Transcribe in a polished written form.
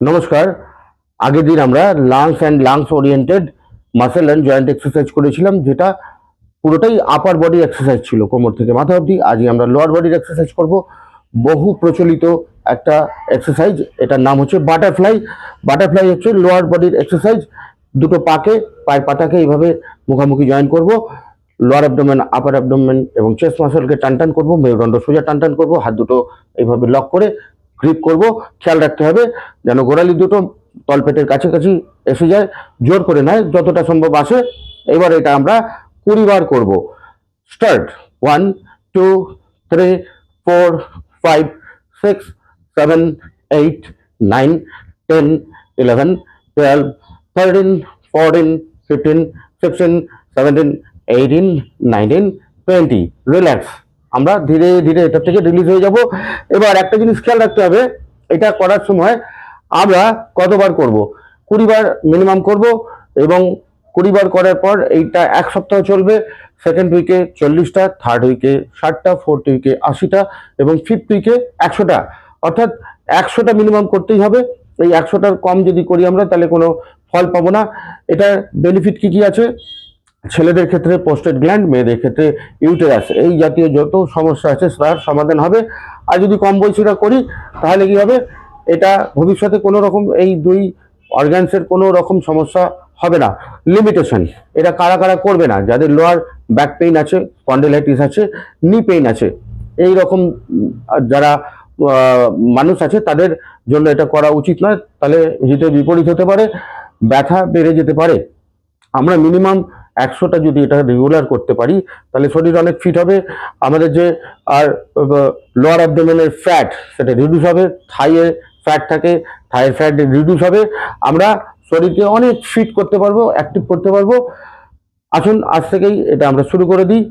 নমস্কার। আগের দিন আমরা lungs oriented muscle and joint exercise করেছিলাম, যেটা পুরোটাই আপার বডি এক্সারসাইজ ছিল, কোমর থেকে মাথা অবধি। আজকে আমরা লোয়ার বডির এক্সারসাইজ করব। বহু প্রচলিত একটা এক্সারসাইজ, এটার নাম হচ্ছে বাটারফ্লাই। বাটারফ্লাই হচ্ছে লোয়ার বডির এক্সারসাইজ। দুটো পায়ের পাটাকে এইভাবে মুখামুখি জয়েন করব। লোয়ার অ্যাবডোমেন, আপার অ্যাবডোমেন এবং চেস্ট মাসলকে টান করবো, মেরুদণ্ড সোজা টান করবো, হাত দুটো এইভাবে লক করে গ্রিপ করব। খেয়াল রাখতে হবে যেন গোড়ালি দুটো তলপেটের কাছাকাছি এসে যায়, জোর করে নয়, যতটা সম্ভব আসে। এবার এটা আমরা 20 বার করব। স্টার্ট। 1 2 3 4 5 6 7 8 9 10 11 12 13 14 15 16 17 18 19 20। রিল্যাক্স। আমরা ধীরে ধীরে এটা থেকে রিলিজ হয়ে যাব। এবার একটা জিনিস খেয়াল রাখতে হবে, এটা করার সময় আমরা কতবার করব? 20 বার মিনিমাম করব। এবং 20 বার করার পর এইটা এক সপ্তাহ চলবে। সেকেন্ড উইকে 40টা, থার্ড উইকে 60টা, ফোর্থ উইকে 80টা এবং ফিফথ উইকে 100টা। অর্থাৎ 100টা মিনিমাম করতেই হবে। এই 100টার কম যদি করি আমরা, তাহলে কোনো ফল পাবো না। এটার বেনিফিট কি কি আছে? ছেলেদের ক্ষেত্রে পোস্টেড গ্ল্যান্ড, মেয়েদের ক্ষেত্রে ইউটেরাস, এই জাতীয় যত সমস্যা আছে তার সমাধান হবে। আর যদি কম বয়সীরা করি, তাহলে কি হবে? এটা ভবিষ্যতে কোনো রকম এই দুই অর্গানসের কোনো রকম সমস্যা হবে না। লিমিটেশন, এটা কারা কারা করবে না? যাদের লোয়ার ব্যাক পেইন আছে, স্পন্ডিলাইটিস আছে, নি পেইন আছে, এই রকম যারা মানুষ আছে, তাদের জন্য এটা করা উচিত নয়। তাহলে হিতে বিপরীত হতে পারে, ব্যথা বেড়ে যেতে পারে। আমরা মিনিমাম 100টা যদি এটা রেগুলার করতে পারি, তাহলে শরীর অনেক ফিট হবে। আমাদের যে আর লোয়ার অ্যাবডোমেনের ফ্যাট, সেটা রিডিউস হবে। থাইয়ে ফ্যাট থাকে, থাইয়ের ফ্যাট রিডিউস হবে। আমরা শরীরকে অনেক ফিট করতে পারবো, অ্যাক্টিভ করতে পারবো। আসুন আজ থেকেই এটা আমরা শুরু করে দিই।